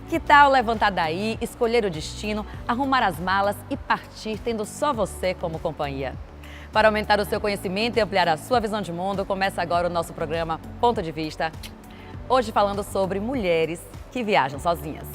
Que tal levantar daí, escolher o destino, arrumar as malas e partir tendo só você como companhia? Para aumentar o seu conhecimento e ampliar a sua visão de mundo, começa agora o nosso programa Ponto de Vista. Hoje falando sobre mulheres que viajam sozinhas.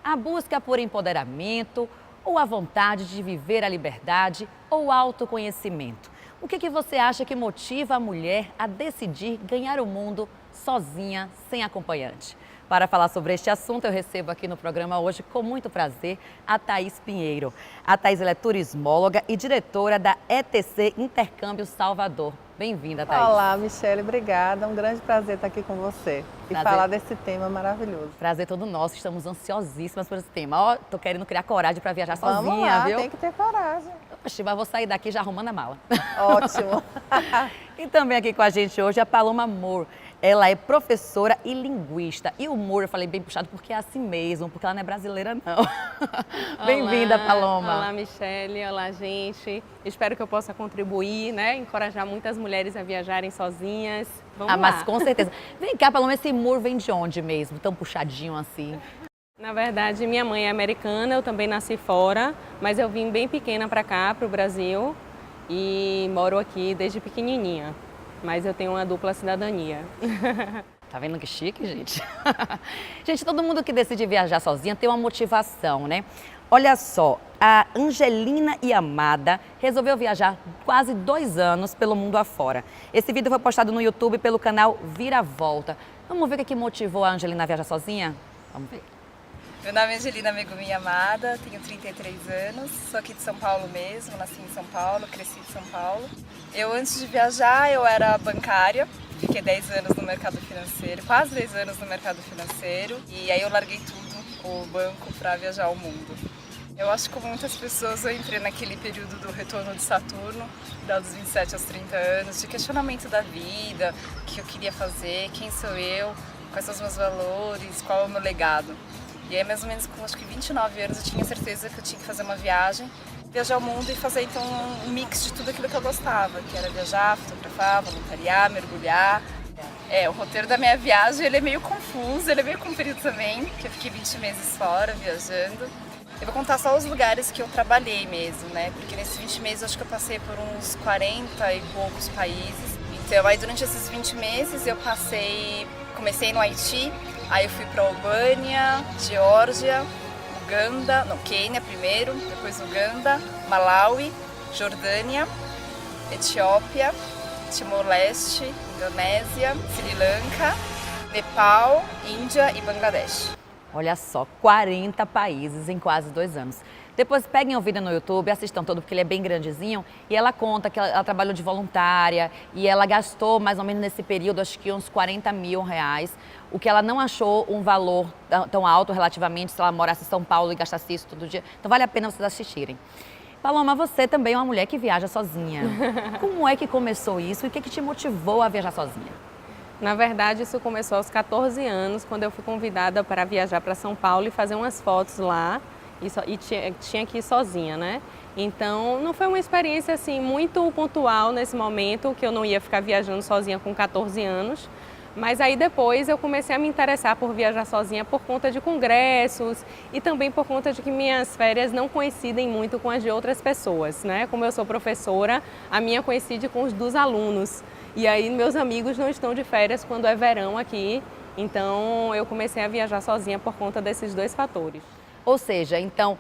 A busca por empoderamento, ou a vontade de viver a liberdade, ou autoconhecimento. O que você acha que motiva a mulher a decidir ganhar o mundo sozinha, sem acompanhante? Para falar sobre este assunto, eu recebo aqui no programa hoje, com muito prazer, a Thaís Pinheiro. A Thaís ela é turismóloga e diretora da ETC Intercâmbio Salvador. Bem-vinda, Thaís. Olá, Michele, obrigada. Um grande prazer estar aqui com você e falar desse tema maravilhoso. Prazer todo nosso, estamos ansiosíssimas por esse tema. Ó, tô querendo criar coragem para viajar sozinha, Vamos lá, viu? Tem que ter coragem. Oxi, mas vou sair daqui já arrumando a mala. Ótimo. E também aqui com a gente hoje a Paloma Moore. Ela é professora e linguista. E o Moore, eu falei bem puxado porque é assim mesmo, porque ela não é brasileira, não. Bem-vinda, Paloma. Olá, Michele. Olá, gente. Espero que eu possa contribuir, né? Encorajar muitas mulheres a viajarem sozinhas. Vamos lá. Mas com certeza. Vem cá, Paloma, esse Moore vem de onde mesmo? Tão puxadinho assim? Na verdade, minha mãe é americana, eu também nasci fora, mas eu vim bem pequena para cá, para o Brasil, e moro aqui desde pequenininha. Mas eu tenho uma dupla cidadania. Tá vendo que chique, gente? Gente, todo mundo que decide viajar sozinha tem uma motivação, né? Olha só, a Angelina Yamada resolveu viajar quase 2 anos pelo mundo afora. Esse vídeo foi postado no YouTube pelo canal Viravolta. Vamos ver o que motivou a Angelina a viajar sozinha? Vamos ver. Meu nome é Angelina Megumi Yamada, tenho 33 anos, sou aqui de São Paulo mesmo, nasci em São Paulo, cresci em São Paulo. Eu, antes de viajar, eu era bancária, fiquei 10 anos no mercado financeiro, quase 10 anos no mercado financeiro, e aí eu larguei tudo, o banco, para viajar ao mundo. Eu acho que como muitas pessoas, eu entrei naquele período do retorno de Saturno, dos 27 aos 30 anos, de questionamento da vida, o que eu queria fazer, quem sou eu, quais são os meus valores, qual é o meu legado. E aí, mais ou menos com acho que 29 anos, eu tinha certeza que eu tinha que fazer uma viagem, viajar ao mundo e fazer então um mix de tudo aquilo que eu gostava, que era viajar, fotografar, voluntariar, mergulhar. O roteiro da minha viagem ele é meio confuso, ele é meio comprido também, porque eu fiquei 20 meses fora viajando. Eu vou contar só os lugares que eu trabalhei mesmo, né? Porque nesses 20 meses eu acho que eu passei por uns 40 e poucos países. Então aí durante esses 20 meses eu comecei no Haiti, aí eu fui para Albânia, Geórgia, Uganda, Quênia primeiro, depois Uganda, Malawi, Jordânia, Etiópia, Timor-Leste, Indonésia, Sri Lanka, Nepal, Índia e Bangladesh. Olha só, 40 países em quase 2 anos. Depois peguem o vídeo no YouTube, assistam todo, porque ele é bem grandezinho. E ela conta que ela trabalhou de voluntária e ela gastou mais ou menos nesse período, acho que uns 40 mil reais. O que ela não achou um valor tão alto relativamente se ela morasse em São Paulo e gastasse isso todo dia. Então vale a pena vocês assistirem. Paloma, você também é uma mulher que viaja sozinha. Como é que começou isso e o que te motivou a viajar sozinha? Na verdade, isso começou aos 14 anos, quando eu fui convidada para viajar para São Paulo e fazer umas fotos lá. E tinha que ir sozinha, né? Então, não foi uma experiência assim muito pontual nesse momento, que eu não ia ficar viajando sozinha com 14 anos. Mas aí depois eu comecei a me interessar por viajar sozinha por conta de congressos e também por conta de que minhas férias não coincidem muito com as de outras pessoas, né? Como eu sou professora, a minha coincide com os dos alunos. E aí meus amigos não estão de férias quando é verão aqui, então eu comecei a viajar sozinha por conta desses 2 fatores. Ou seja, então,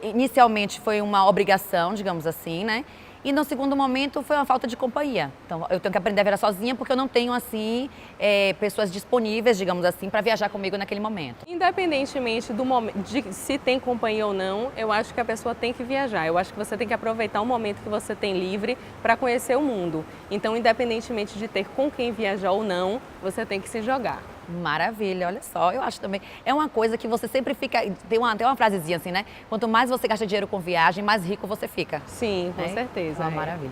inicialmente foi uma obrigação, digamos assim, né? E no segundo momento foi uma falta de companhia. Então, eu tenho que aprender a viajar sozinha porque eu não tenho, assim, pessoas disponíveis, digamos assim, para viajar comigo naquele momento. Independentemente do momento, de se tem companhia ou não, eu acho que a pessoa tem que viajar. Eu acho que você tem que aproveitar o momento que você tem livre para conhecer o mundo. Então, independentemente de ter com quem viajar ou não, você tem que se jogar. Maravilha, olha só, eu acho também, é uma coisa que você sempre fica, tem uma frasezinha assim, né? Quanto mais você gasta dinheiro com viagem, mais rico você fica. Sim, com certeza. Maravilha.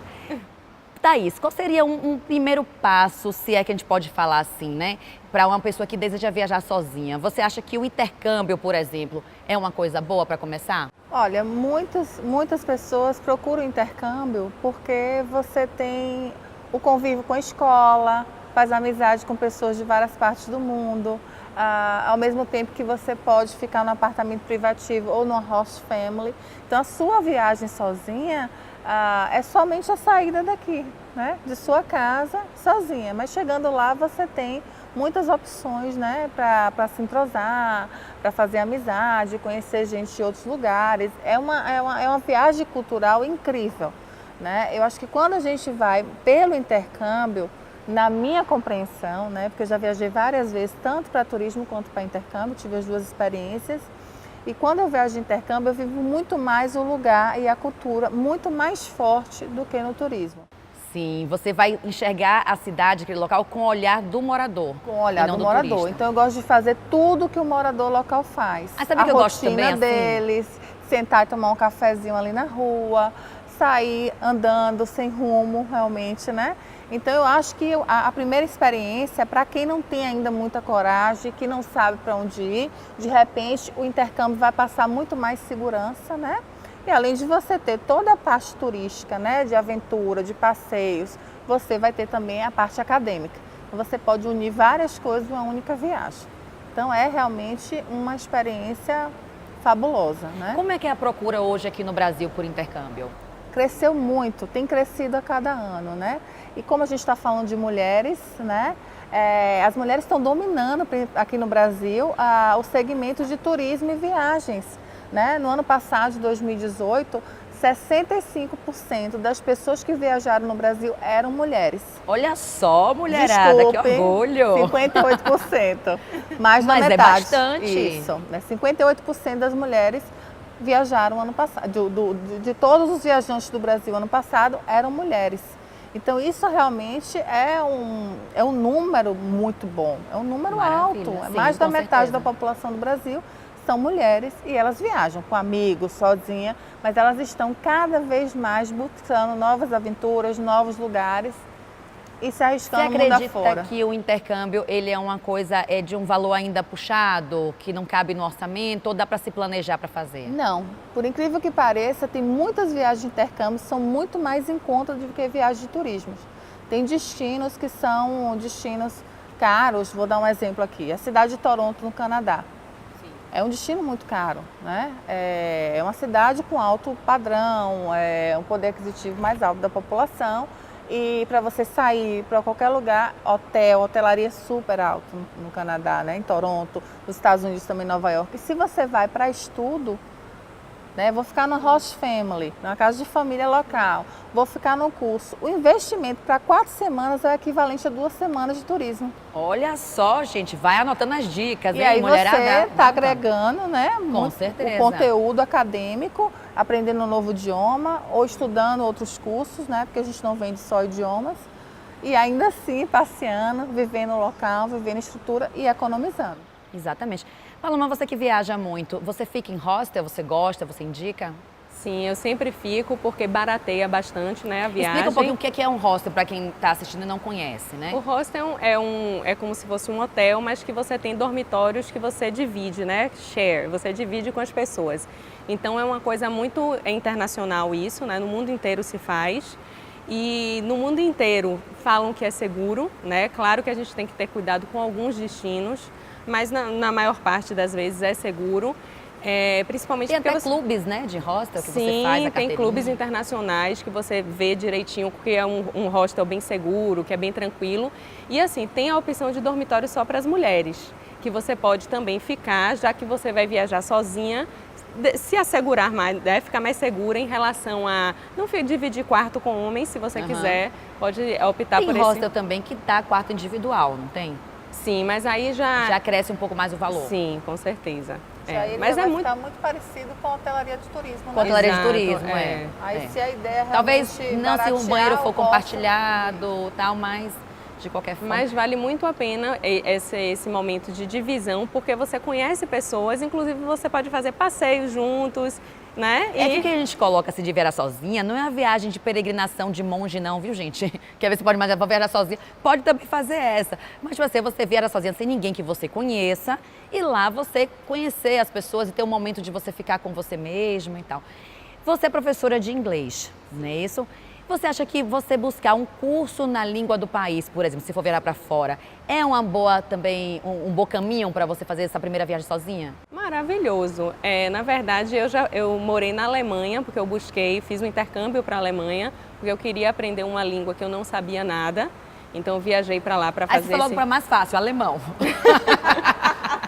Thaís, qual seria um primeiro passo, se é que a gente pode falar assim, né? Para uma pessoa que deseja viajar sozinha. Você acha que o intercâmbio, por exemplo, é uma coisa boa para começar? Olha, muitas pessoas procuram intercâmbio porque você tem o convívio com a escola, faz amizade com pessoas de várias partes do mundo, ao mesmo tempo que você pode ficar num apartamento privativo ou numa host family. Então, a sua viagem sozinha é somente a saída daqui, né, de sua casa sozinha. Mas chegando lá, você tem muitas opções, né, para se entrosar, para fazer amizade, conhecer gente de outros lugares. É uma viagem cultural incrível, né? Eu acho que quando a gente vai pelo intercâmbio, na minha compreensão, né, porque eu já viajei várias vezes, tanto para turismo quanto para intercâmbio, tive as duas experiências. E quando eu viajo de intercâmbio, eu vivo muito mais o lugar e a cultura, muito mais forte do que no turismo. Sim, você vai enxergar a cidade, aquele local, com o olhar do morador. Com o olhar do morador. Turista. Então eu gosto de fazer tudo que o morador local faz. Ah, sabe que eu gosto também, A rotina deles, sentar e tomar um cafezinho ali na rua, sair andando sem rumo, realmente, né? Então eu acho que a primeira experiência, para quem não tem ainda muita coragem, que não sabe para onde ir, de repente o intercâmbio vai passar muito mais segurança, né? E além de você ter toda a parte turística, né, de aventura, de passeios, você vai ter também a parte acadêmica. Você pode unir várias coisas em uma única viagem. Então é realmente uma experiência fabulosa, né? Como é que é a procura hoje aqui no Brasil por intercâmbio? Cresceu muito, tem crescido a cada ano, né? E como a gente está falando de mulheres, né? As mulheres estão dominando aqui no Brasil o segmento de turismo e viagens. Né? No ano passado, de 2018, 65% das pessoas que viajaram no Brasil eram mulheres. Olha só, mulherada, Desculpe, que orgulho! 58%. Mais da Mas metade. é bastante. Isso, né? 58% das mulheres viajaram ano passado. De todos os viajantes do Brasil ano passado, eram mulheres. Então isso realmente é um número muito bom, é um número Maravilha, alto. sim, Mais da com metade certeza. da população do Brasil são mulheres e elas viajam com amigos, sozinha, mas elas estão cada vez mais buscando novas aventuras, novos lugares e se arriscando Você no mundo acredita afora. que o intercâmbio ele é uma coisa de um valor ainda puxado, que não cabe no orçamento, ou dá para se planejar para fazer? Não, por incrível que pareça, tem muitas viagens de intercâmbio que são muito mais em conta do que viagens de turismo. Tem destinos que são destinos caros, vou dar um exemplo aqui, a cidade de Toronto, no Canadá. É um destino muito caro, né? É uma cidade com alto padrão, um poder aquisitivo mais alto da população. E para você sair para qualquer lugar, hotelaria super alto no Canadá, né? Em Toronto, nos Estados Unidos também, em Nova York. E se você vai para estudo, né? Vou ficar no host family, na casa de família local, vou ficar no curso. O investimento para 4 semanas é o equivalente a 2 semanas de turismo. Olha só, gente, vai anotando as dicas, E hein, aí mulherada? você está agregando, né, muito certeza. o conteúdo acadêmico, aprendendo um novo idioma ou estudando outros cursos, né, porque a gente não vende só idiomas. E ainda assim, passeando, vivendo o local, vivendo a estrutura e economizando. Exatamente. Paloma, você que viaja muito, você fica em hostel, você gosta, você indica? Sim, eu sempre fico porque barateia bastante, né, a viagem. Explica um pouquinho o que é um hostel para quem está assistindo e não conhece, né? O hostel é como se fosse um hotel, mas que você tem dormitórios que você divide, né? Share, você divide com as pessoas. Então é uma coisa muito internacional isso, né? No mundo inteiro se faz. E no mundo inteiro falam que é seguro, né? Claro que a gente tem que ter cuidado com alguns destinos, mas na maior parte das vezes é seguro. Principalmente tem porque até clubes, né, de hostel que você faz a Sim, tem carteirinha. clubes internacionais que você vê direitinho que é um hostel bem seguro, que é bem tranquilo. E assim, tem a opção de dormitório só para as mulheres, que você pode também ficar, já que você vai viajar sozinha, se assegurar mais, ficar mais segura em relação a não dividir quarto com homens, se você quiser, pode optar por esse. Tem hostel também que dá quarto individual, não tem? Sim, mas aí já cresce um pouco mais o valor. Sim, com certeza. Aí mas vai ficar muito parecido com a hotelaria de turismo, né? Com a hotelaria de Exato, turismo, Aí se a ideia é talvez realmente não se um baratear banheiro for o compartilhado, tal, mas de qualquer forma. Mas vale muito a pena esse momento de divisão, porque você conhece pessoas, inclusive você pode fazer passeios juntos, né? É que o que a gente coloca se de viajar sozinha não é a viagem de peregrinação de monge não, viu gente? Que às vezes você pode imaginar, vou viajar sozinha, pode também fazer essa. Mas você viaja sozinha sem ninguém que você conheça e lá você conhecer as pessoas e ter um momento de você ficar com você mesma e tal. Você é professora de inglês, não é isso? Você acha que você buscar um curso na língua do país, por exemplo, se for viajar para fora, é uma boa também, um bom caminho para você fazer essa primeira viagem sozinha? Maravilhoso. Na verdade, eu morei na Alemanha, porque eu fiz um intercâmbio para a Alemanha, porque eu queria aprender uma língua que eu não sabia nada. Então eu viajei para lá para fazer. Aí você falou para mais fácil, alemão.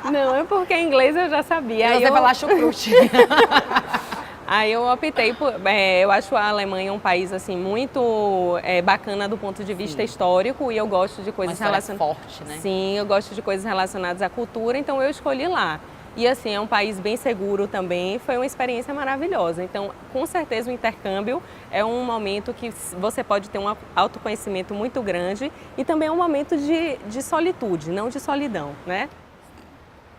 Não, é porque inglês eu já sabia. E você falar chucrute. Aí eu optei por, eu acho a Alemanha um país assim muito bacana do ponto de vista histórico e eu gosto de coisas relacionadas. Forte, né? Sim, eu gosto de coisas relacionadas à cultura, então eu escolhi lá. E assim, é um país bem seguro também, foi uma experiência maravilhosa. Então, com certeza o intercâmbio é um momento que você pode ter um autoconhecimento muito grande e também é um momento de solitude, não de solidão, né?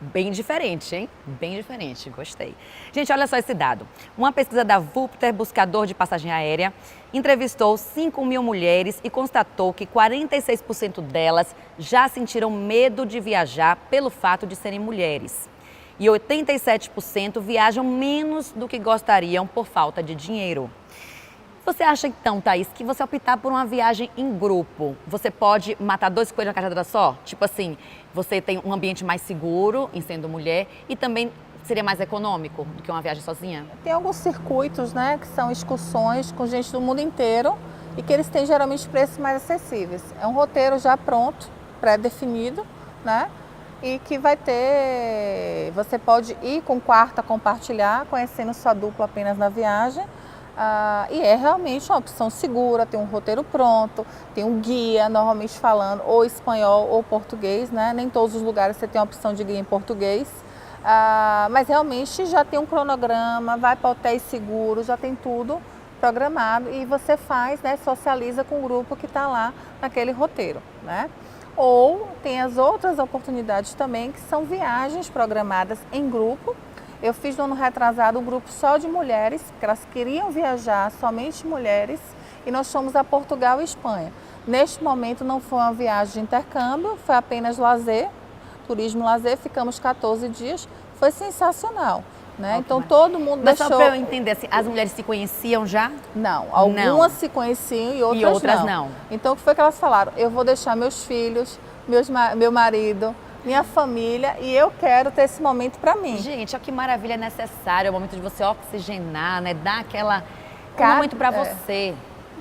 Bem diferente, hein? Bem diferente, gostei. Gente, olha só esse dado. Uma pesquisa da Vulpter, buscador de passagem aérea, entrevistou 5.000 mulheres e constatou que 46% delas já sentiram medo de viajar pelo fato de serem mulheres. E 87% viajam menos do que gostariam por falta de dinheiro. Você acha então, Thaís, que você optar por uma viagem em grupo, você pode matar 2 coelhos na cajadada só? Tipo assim, você tem um ambiente mais seguro em sendo mulher e também seria mais econômico do que uma viagem sozinha? Tem alguns circuitos, né, que são excursões com gente do mundo inteiro e que eles têm geralmente preços mais acessíveis. É um roteiro já pronto, pré-definido, né? E que vai ter, você pode ir com quarto a compartilhar, conhecendo sua dupla apenas na viagem. E é realmente uma opção segura, tem um roteiro pronto, tem um guia, normalmente falando ou espanhol ou português, né? Nem todos os lugares você tem a opção de guia em português, mas realmente já tem um cronograma, vai para hotéis seguros, já tem tudo programado e você faz, né? Socializa com o grupo que está lá naquele roteiro, né? Ou tem as outras oportunidades também, que são viagens programadas em grupo. Eu fiz no ano retrasado um grupo só de mulheres, porque elas queriam viajar, somente mulheres, e nós fomos a Portugal e Espanha. Neste momento não foi uma viagem de intercâmbio, foi apenas lazer, turismo lazer, ficamos 14 dias, foi sensacional. Né? Então todo mundo Mas deixou... só para eu entender, assim, as mulheres se conheciam já? Não, algumas se conheciam e outras não. Então o que foi que elas falaram? Eu vou deixar meus filhos, meu marido, minha família e eu quero ter esse momento para mim. Gente, olha que maravilha, é necessário, é o momento de você oxigenar, né? Dar aquela... um momento para você.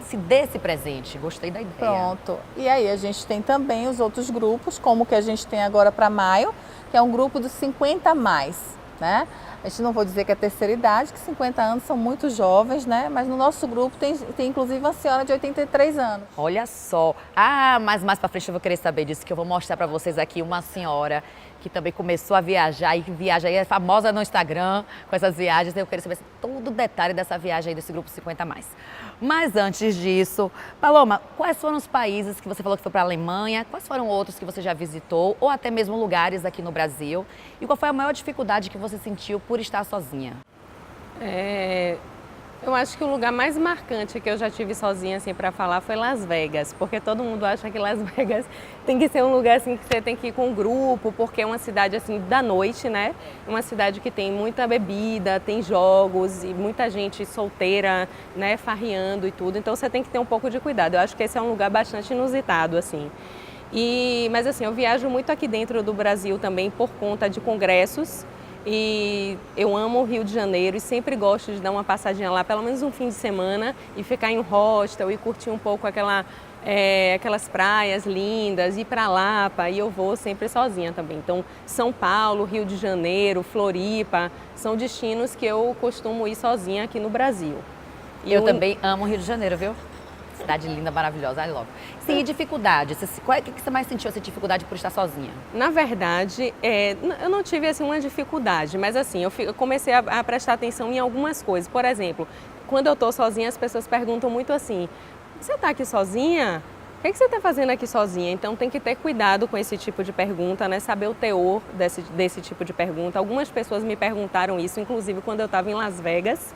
Se dê esse presente, gostei da ideia. Pronto. E aí a gente tem também os outros grupos, como o que a gente tem agora para maio, que é um grupo dos 50 mais, né? A gente não vou dizer que é terceira idade, que 50 anos são muito jovens, né? Mas no nosso grupo tem inclusive uma senhora de 83 anos. Olha só. Mas mais pra frente eu vou querer saber disso, que eu vou mostrar pra vocês aqui uma senhora que também começou a viajar e viaja aí, é famosa no Instagram com essas viagens. Eu quero saber todo o detalhe dessa viagem aí desse grupo 50 mais. Mas antes disso, Paloma, quais foram os países que você falou que foi para a Alemanha? Quais foram outros que você já visitou? Ou até mesmo lugares aqui no Brasil? E qual foi a maior dificuldade que você sentiu por estar sozinha? Eu acho que o lugar mais marcante que eu já tive sozinha assim para falar foi Las Vegas, porque todo mundo acha que Las Vegas tem que ser um lugar assim que você tem que ir com um grupo, porque é uma cidade assim da noite, né? Uma cidade que tem muita bebida, tem jogos e muita gente solteira, né, farreando e tudo. Então você tem que ter um pouco de cuidado. Eu acho que esse é um lugar bastante inusitado assim. Mas assim, eu viajo muito aqui dentro do Brasil também por conta de congressos. E eu amo o Rio de Janeiro e sempre gosto de dar uma passadinha lá, pelo menos um fim de semana, e ficar em um hostel e curtir um pouco aquelas praias lindas, ir para Lapa, e eu vou sempre sozinha também. Então, São Paulo, Rio de Janeiro, Floripa, são destinos que eu costumo ir sozinha aqui no Brasil. Eu também amo o Rio de Janeiro, viu? Cidade linda, maravilhosa, I love. Sim, e dificuldade? Qual é que você mais sentiu essa dificuldade por estar sozinha? Na verdade, eu não tive assim, uma dificuldade, mas assim, eu comecei a prestar atenção em algumas coisas. Por exemplo, quando eu estou sozinha, as pessoas perguntam muito assim, você está aqui sozinha? o que você está fazendo aqui sozinha? Então tem que ter cuidado com esse tipo de pergunta, né? Saber o teor desse tipo de pergunta. Algumas pessoas me perguntaram isso, inclusive quando eu estava em Las Vegas.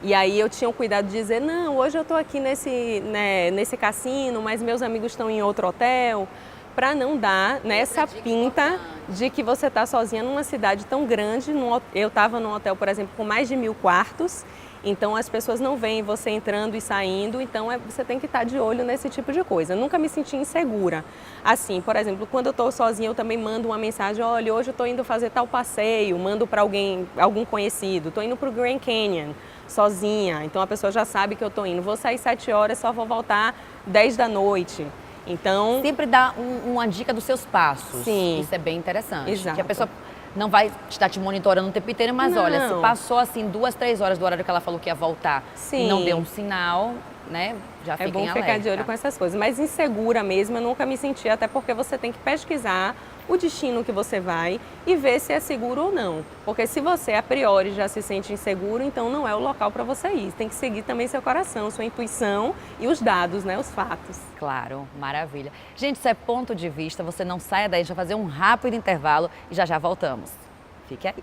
E aí eu tinha o cuidado de dizer, não, hoje eu estou aqui nesse cassino, mas meus amigos estão em outro hotel, para não dar essa pinta de que você está sozinha numa cidade tão grande. Eu estava num hotel, por exemplo, com mais de 1000 quartos, então as pessoas não veem você entrando e saindo, então você tem que estar de olho nesse tipo de coisa. Eu nunca me senti insegura. Assim, por exemplo, quando eu estou sozinha, eu também mando uma mensagem, olha, hoje eu estou indo fazer tal passeio, mando para algum conhecido, estou indo para o Grand Canyon sozinha, então a pessoa já sabe que eu estou indo. Vou sair 7 horas, só vou voltar 10 da noite. Então, sempre dá uma dica dos seus passos. Sim. Isso é bem interessante. Exato. Que a pessoa não vai estar te monitorando o tempo inteiro, mas Não. olha, se passou assim 2, 3 horas do horário que ela falou que ia voltar Sim. e não deu um sinal, né, já é fiquem bom ficar de olho alerta. com essas coisas. Mas insegura mesmo, eu nunca me senti, até porque você tem que pesquisar o destino que você vai e ver se é seguro ou não. Porque se você, a priori, já se sente inseguro, então não é o local para você ir. Tem que seguir também seu coração, sua intuição e os dados, né, os fatos. Claro, maravilha. Gente, isso é Ponto de Vista, você não saia daí, a gente vai fazer um rápido intervalo e já voltamos. Fique aí.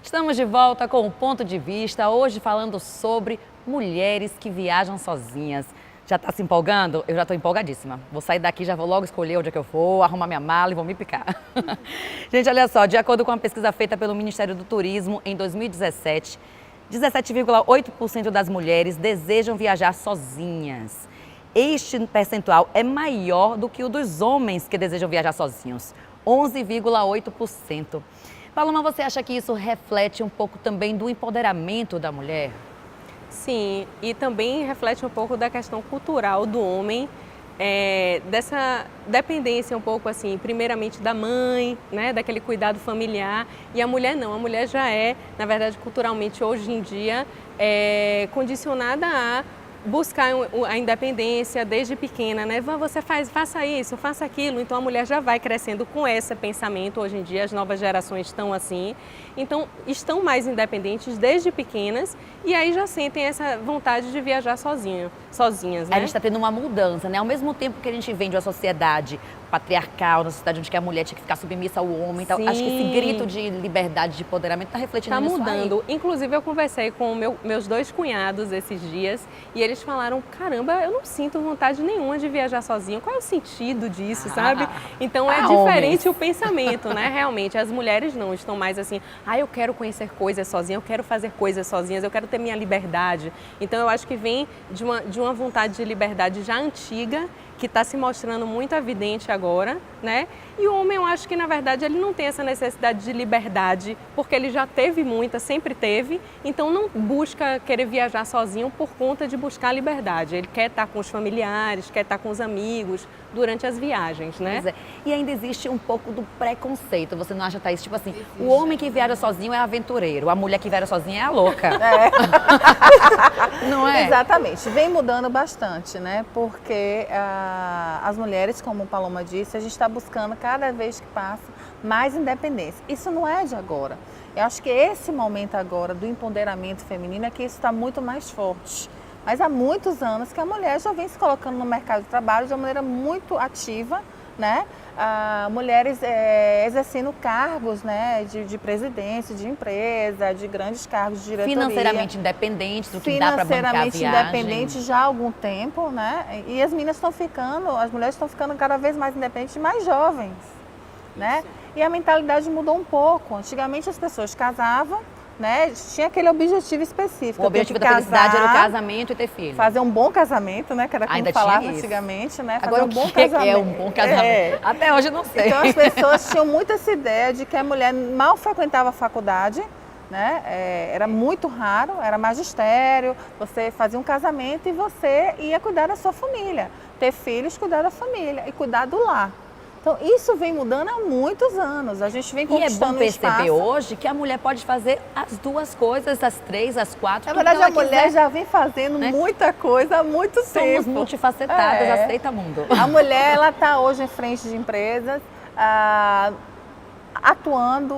Estamos de volta com o Ponto de Vista, hoje falando sobre mulheres que viajam sozinhas. Já está se empolgando? Eu já estou empolgadíssima. Vou sair daqui, já vou logo escolher onde é que eu vou, arrumar minha mala e vou me picar. Gente, olha só, de acordo com uma pesquisa feita pelo Ministério do Turismo em 2017, 17,8% das mulheres desejam viajar sozinhas. Este percentual é maior do que o dos homens que desejam viajar sozinhos, 11,8%. Paloma, você acha que isso reflete um pouco também do empoderamento da mulher? Sim, e também reflete um pouco da questão cultural do homem, dessa dependência um pouco assim, primeiramente da mãe, né, daquele cuidado familiar, e a mulher não, a mulher já é, na verdade, culturalmente hoje em dia, condicionada a buscar a independência desde pequena, né? Você faça isso, faça aquilo. Então a mulher já vai crescendo com esse pensamento. Hoje em dia as novas gerações estão assim. Então estão mais independentes desde pequenas e aí já sentem essa vontade de viajar sozinhas, né? A gente está tendo uma mudança, né? Ao mesmo tempo que a gente vem de uma sociedade patriarcal, uma sociedade onde a mulher tinha que ficar submissa ao homem e tal. Acho que esse grito de liberdade, de empoderamento está refletindo nisso aí. Está mudando. Inclusive eu conversei com meus 2 cunhados esses dias e eles falaram, caramba, eu não sinto vontade nenhuma de viajar sozinho. Qual é o sentido disso, sabe? Então é diferente o pensamento, né? Realmente, as mulheres não estão mais assim, eu quero conhecer coisas sozinha, eu quero fazer coisas sozinhas, eu quero ter minha liberdade. Então eu acho que vem de uma vontade de liberdade já antiga, que está se mostrando muito evidente agora, né? E o homem, eu acho que, na verdade, ele não tem essa necessidade de liberdade, porque ele já teve muita, sempre teve, então não busca querer viajar sozinho por conta de buscar liberdade. Ele quer estar com os familiares, quer estar com os amigos durante as viagens, né? Pois é. E ainda existe um pouco do preconceito, você não acha, Thaís? Tipo assim, o homem que viaja sozinho é aventureiro, a mulher que viaja sozinha é a louca. Não é? Exatamente. Vem mudando bastante, né? Porque as mulheres, como a Paloma disse, a gente está buscando cada vez que passa mais independência. Isso não é de agora. Eu acho que esse momento agora do empoderamento feminino é que isso está muito mais forte. Mas há muitos anos que a mulher já vem se colocando no mercado de trabalho de uma maneira muito ativa, né? Mulheres exercendo cargos, né, de presidência, de empresa, de grandes cargos de diretoria. Financeiramente independentes, do que dá para bancar a viagem. Financeiramente independentes já há algum tempo, né? E as mulheres estão ficando cada vez mais independentes, mais jovens, né? E a mentalidade mudou um pouco. Antigamente as pessoas casavam, né? Tinha aquele objetivo específico. O objetivo da felicidade era o casamento e ter filho. Fazer um bom casamento, né? Que era como Ainda falava tinha isso. antigamente, né? Agora, fazer um bom o que casamento. é um bom casamento? Até hoje eu não sei. Então as pessoas tinham muito essa ideia de que a mulher mal frequentava a faculdade, né? Era muito raro, era magistério, você fazia um casamento e você ia cuidar da sua família. Ter filhos, cuidar da família e cuidar do lar. Então, isso vem mudando há muitos anos. A gente vem E é bom conquistando perceber espaço. hoje que a mulher pode fazer as duas coisas, as três, as quatro, Na tudo verdade, que a ela mulher quiser. já vem fazendo né? muita coisa há muito tempo. Somos multifacetadas, É. aceita mundo. A mulher, ela está hoje em frente de empresas, atuando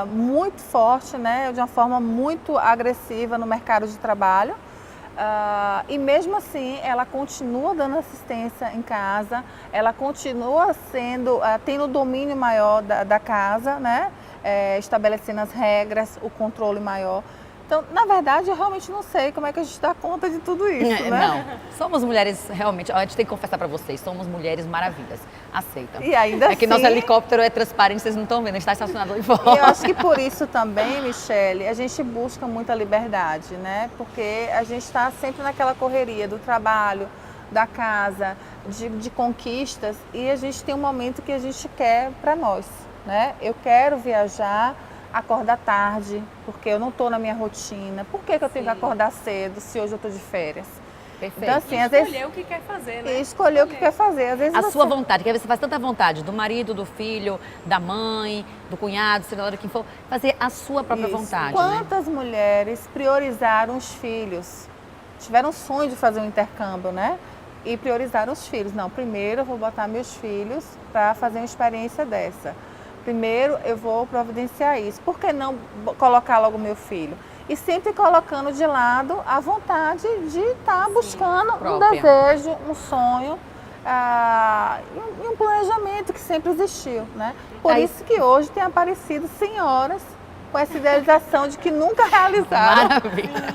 muito forte, né, de uma forma muito agressiva no mercado de trabalho. E mesmo assim, ela continua dando assistência em casa, ela continua tendo domínio maior da casa, né, estabelecendo as regras, o controle maior. Então, na verdade, eu realmente não sei como é que a gente dá conta de tudo isso, né? Não, somos mulheres realmente, a gente tem que confessar pra vocês, somos mulheres maravilhas, aceitam. E ainda É que assim, nosso helicóptero é transparente, vocês não estão vendo, a gente está estacionado ali e fora. eu acho que por isso também, Michele, a gente busca muita liberdade, né? Porque a gente está sempre naquela correria do trabalho, da casa, de conquistas, e a gente tem um momento que a gente quer para nós, né? Eu quero viajar, acordar tarde, porque eu não estou na minha rotina. Por que eu tenho que acordar cedo se hoje eu estou de férias? Perfeito. Então, assim, às Escolher vezes, o que quer fazer, né? e escolher o que quer fazer. Às vezes A você... sua vontade, que às vezes você faz tanta vontade do marido, do filho, da mãe, do cunhado, seja lá de quem for, fazer a sua própria Isso. vontade, né? Quantas mulheres priorizaram os filhos? Tiveram o sonho de fazer um intercâmbio, né? E priorizaram os filhos. Não, primeiro eu vou botar meus filhos para fazer uma experiência dessa. Primeiro eu vou providenciar isso. Por que não colocar logo meu filho? E sempre colocando de lado a vontade de estar buscando um própria. desejo, um sonho e um planejamento que sempre existiu, né? Por Aí- isso que hoje tem aparecido senhoras com essa idealização de que nunca realizaram. Maravilha.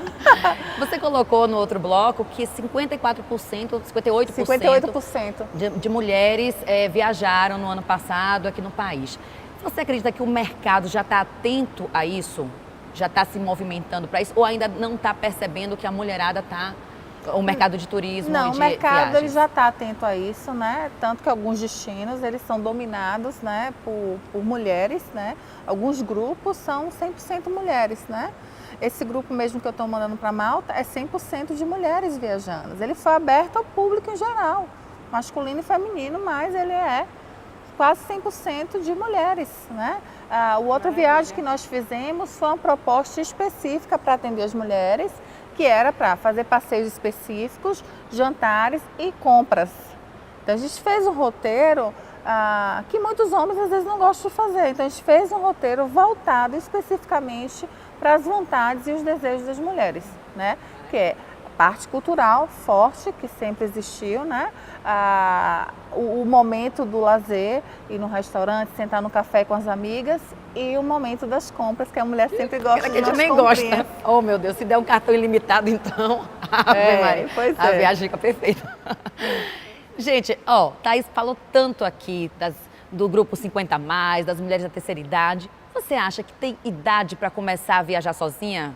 Você colocou no outro bloco que 54%, 58%, 58%. de mulheres viajaram no ano passado aqui no país. Você acredita que o mercado já está atento a isso? Já está se movimentando para isso? Ou ainda não está percebendo que a mulherada está... O mercado de turismo Não, e o de mercado ele viagens? já está atento a isso, né? Tanto que alguns destinos eles são dominados, né, por mulheres, né? Alguns grupos são 100% mulheres, né? Esse grupo mesmo que eu estou mandando para Malta é 100% de mulheres viajando. Ele foi aberto ao público em geral, masculino e feminino, mas ele é quase 100% de mulheres, né? Outra viagem que nós fizemos foi uma proposta específica para atender as mulheres, que era para fazer passeios específicos, jantares e compras. Então a gente fez um roteiro que muitos homens às vezes não gostam de fazer. Então a gente fez um roteiro voltado especificamente para as vontades e os desejos das mulheres, né? Que é a parte cultural forte, que sempre existiu, né? O momento do lazer, ir no restaurante, sentar no café com as amigas, e o momento das compras, que a mulher sempre gosta Que a de gente umas nem comprinhas. gosta. Oh, meu Deus, se der um cartão ilimitado, então, Ave Maria, pois a é. viagem fica perfeita. Gente, ó, Thaís falou tanto aqui do grupo 50 mais, das mulheres da terceira idade. Você acha que tem idade para começar a viajar sozinha?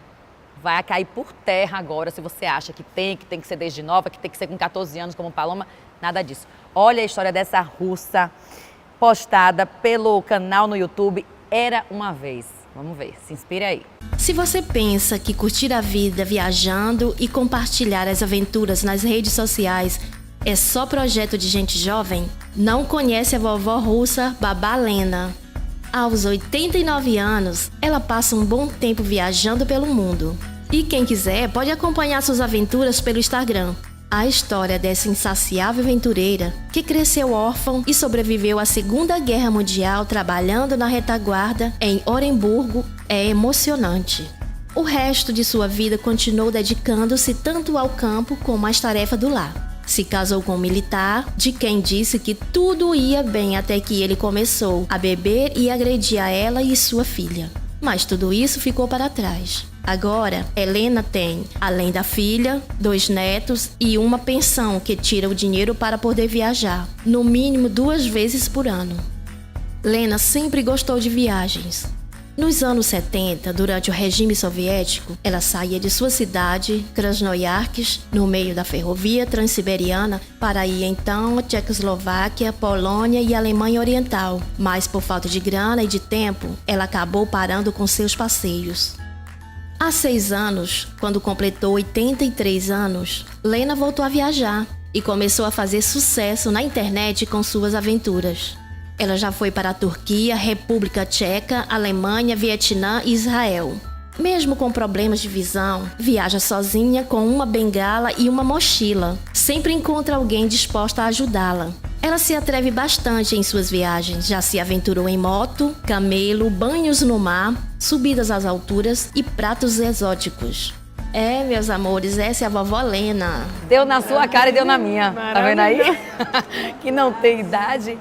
Vai cair por terra agora se você acha que tem que ser desde nova, que tem que ser com 14 anos como Paloma. Nada disso. Olha a história dessa russa postada pelo canal no YouTube Era Uma Vez. Vamos ver, se inspire aí. Se você pensa que curtir a vida viajando e compartilhar as aventuras nas redes sociais é só projeto de gente jovem, não conhece a vovó russa Babá Lena. Aos 89 anos, ela passa um bom tempo viajando pelo mundo. E quem quiser pode acompanhar suas aventuras pelo Instagram. A história dessa insaciável aventureira, que cresceu órfã e sobreviveu à Segunda Guerra Mundial trabalhando na retaguarda em Oremburgo, é emocionante. O resto de sua vida continuou dedicando-se tanto ao campo como às tarefas do lar. Se casou com um militar, de quem disse que tudo ia bem até que ele começou a beber e agredir a ela e sua filha. Mas tudo isso ficou para trás. Agora, Helena tem, além da filha, 2 netos e uma pensão que tira o dinheiro para poder viajar, no mínimo 2 vezes por ano. Lena sempre gostou de viagens. Nos anos 70, durante o regime soviético, ela saía de sua cidade, Krasnoyarsk, no meio da ferrovia transiberiana, para ir então à Tchecoslováquia, Polônia e Alemanha Oriental. Mas por falta de grana e de tempo, ela acabou parando com seus passeios. Há 6 anos, quando completou 83 anos, Lena voltou a viajar e começou a fazer sucesso na internet com suas aventuras. Ela já foi para a Turquia, República Tcheca, Alemanha, Vietnã e Israel. Mesmo com problemas de visão, viaja sozinha com uma bengala e uma mochila. Sempre encontra alguém disposto a ajudá-la. Ela se atreve bastante em suas viagens. Já se aventurou em moto, camelo, banhos no mar, subidas às alturas e pratos exóticos. Meus amores, essa é a vovó Lena. Deu na sua cara e deu na minha. Tá vendo aí? Que não tem idade.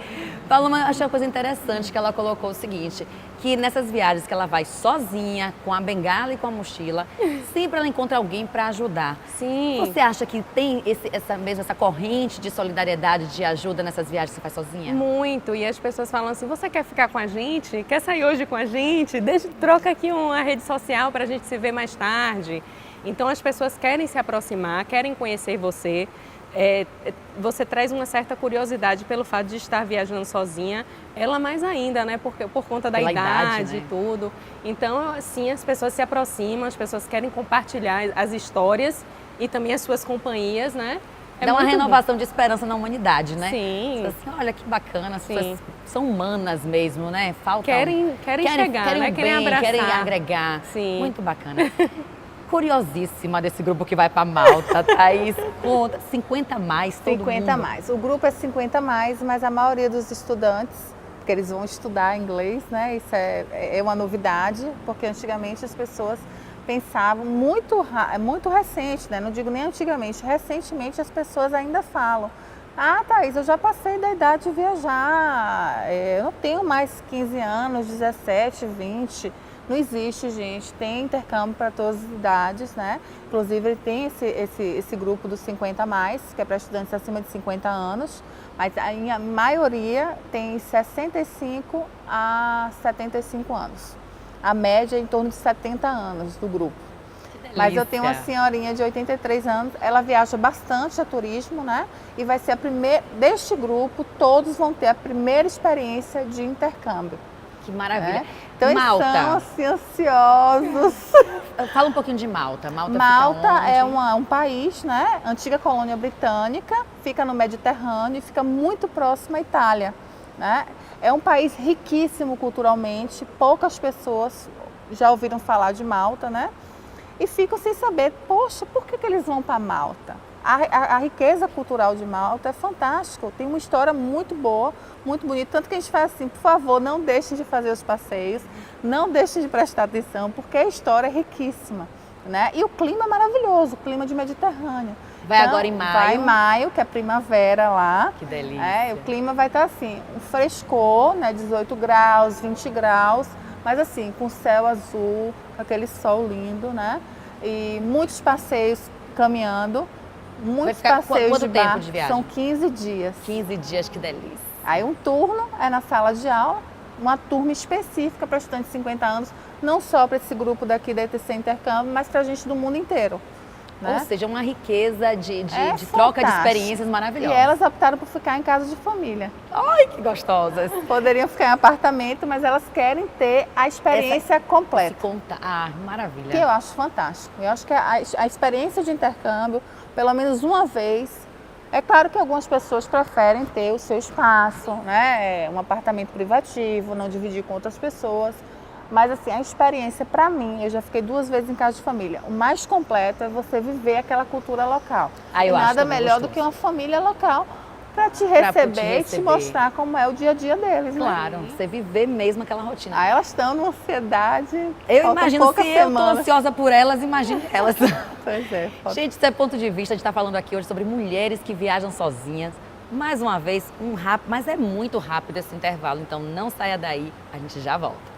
Paloma, achei uma coisa interessante que ela colocou o seguinte, que nessas viagens que ela vai sozinha, com a bengala e com a mochila, sempre ela encontra alguém para ajudar. Sim. Você acha que tem essa corrente de solidariedade, de ajuda nessas viagens que você faz sozinha? Muito. E as pessoas falam assim, você quer ficar com a gente? Quer sair hoje com a gente? Troca aqui uma rede social para a gente se ver mais tarde. Então as pessoas querem se aproximar, querem conhecer você. Você traz uma certa curiosidade pelo fato de estar viajando sozinha, ela mais ainda, né? Por conta da idade, né? E tudo. Então, assim, as pessoas se aproximam, as pessoas querem compartilhar as histórias e também as suas companhias, né? Dá uma renovação de esperança na humanidade, né? Sim. Assim, olha que bacana, as pessoas são humanas mesmo, né? Querem chegar, querem né? bem, Querem abraçar. querem agregar. Sim. Muito bacana. Curiosíssima desse grupo que vai para Malta, Thaís. Conta, 50 mais, todo 50 mundo. mais. O grupo é 50 mais, mas a maioria dos estudantes, porque eles vão estudar inglês, né? Isso é uma novidade, porque antigamente as pessoas pensavam muito recente, né? Não digo nem antigamente, recentemente as pessoas ainda falam: ah, Thaís, eu já passei da idade de viajar, eu não tenho mais 15 anos, 17, 20. Não existe, gente. Tem intercâmbio para todas as idades, né? Inclusive, ele tem esse grupo dos 50 mais, que é para estudantes acima de 50 anos, mas a maioria tem 65 a 75 anos. A média é em torno de 70 anos do grupo. Mas eu tenho uma senhorinha de 83 anos, ela viaja bastante a turismo, né? E vai ser a primeira, deste grupo, todos vão ter a primeira experiência de intercâmbio. Que maravilha. Então Malta. Eles são assim ansiosos. Fala um pouquinho de Malta. Malta é um país, né? Antiga colônia britânica, fica no Mediterrâneo e fica muito próximo à Itália, né? É um país riquíssimo culturalmente, poucas pessoas já ouviram falar de Malta, né? E ficam sem saber, poxa, por que eles vão para Malta? A riqueza cultural de Malta é fantástica, tem uma história muito boa, muito bonita, tanto que a gente faz assim, por favor, não deixem de fazer os passeios, não deixem de prestar atenção, porque a história é riquíssima, né? E o clima é maravilhoso, o clima de Mediterrâneo. Vai então, agora em maio. Vai em maio, que é primavera lá. Que delícia. O clima vai estar assim, um frescor, né? 18 graus, 20 graus, mas assim, com céu azul, com aquele sol lindo, né? E muitos passeios caminhando. Muitos passeios de barco, de viagem? São 15 dias. 15 dias, que delícia. Aí um turno é na sala de aula, uma turma específica para estudantes de 50 anos, não só para esse grupo daqui da ETC Intercâmbio, mas para a gente do mundo inteiro. Né? Ou seja, uma riqueza de troca de experiências maravilhosas. E elas optaram por ficar em casa de família. Ai, que gostosas. Poderiam ficar em apartamento, mas elas querem ter a experiência completa. Maravilha. Que eu acho fantástico. Eu acho que a experiência de intercâmbio, pelo menos uma vez, é claro que algumas pessoas preferem ter o seu espaço, né? Um apartamento privativo, não dividir com outras pessoas. Mas assim, a experiência para mim, eu já fiquei 2 vezes em casa de família. O mais completo é você viver aquela cultura local. E nada melhor do que uma família local para te receber e te mostrar como é o dia a dia deles. Claro, né? você viver mesmo aquela rotina. Aí elas estão numa ansiedade. Eu imagino, se eu tô ansiosa por elas, imagine elas. Pois é. Gente, isso é ponto de vista. A gente está falando aqui hoje sobre mulheres que viajam sozinhas. Mais uma vez, mas é muito rápido esse intervalo, então não saia daí, a gente já volta.